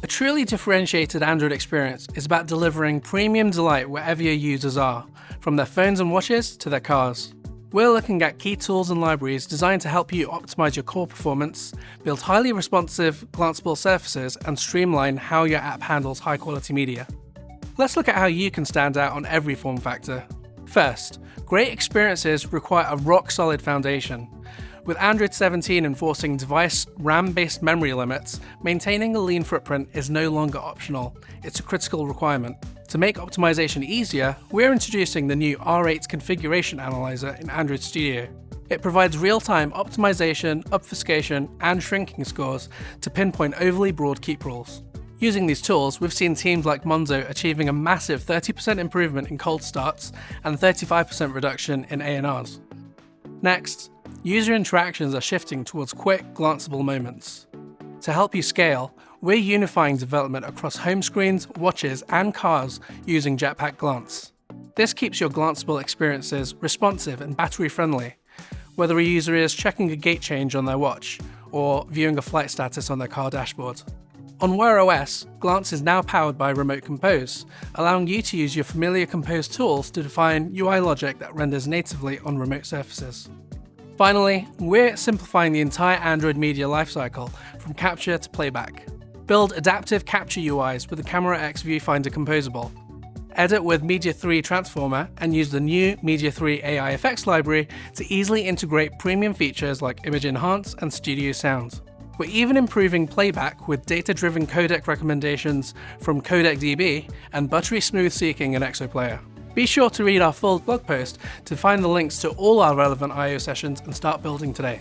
A truly differentiated Android experience is about delivering premium delight wherever your users are, from their phones and watches to their cars. We're looking at key tools and libraries designed to help you optimize your core performance, build highly responsive, glanceable surfaces, and streamline how your app handles high-quality media. Let's look at how you can stand out on every form factor. First, great experiences require a rock-solid foundation. With Android 17 enforcing device RAM-based memory limits, maintaining a lean footprint is no longer optional, it's a critical requirement. To make optimization easier, we're introducing the new R8 configuration analyzer in Android Studio. It provides real-time optimization, obfuscation, and shrinking scores to pinpoint overly broad keep rules. Using these tools, we've seen teams like Monzo achieving a massive 30% improvement in cold starts and 35% reduction in ANRs. Next, user interactions are shifting towards quick, glanceable moments. To help you scale, we're unifying development across home screens, watches, and cars using Jetpack Glance. This keeps your glanceable experiences responsive and battery-friendly, whether a user is checking a gate change on their watch or viewing a flight status on their car dashboard. On Wear OS, Glance is now powered by Remote Compose, allowing you to use your familiar Compose tools to define UI logic that renders natively on remote surfaces. Finally, we're simplifying the entire Android media lifecycle from capture to playback. Build adaptive capture UIs with the Camera X Viewfinder composable. Edit with Media 3 Transformer and use the new Media 3 AI Effects library to easily integrate premium features like Image Enhance and Studio Sound. We're even improving playback with data-driven codec recommendations from CodecDB and buttery smooth seeking in Exoplayer. Be sure to read our full blog post to find the links to all our relevant I/O sessions and start building today.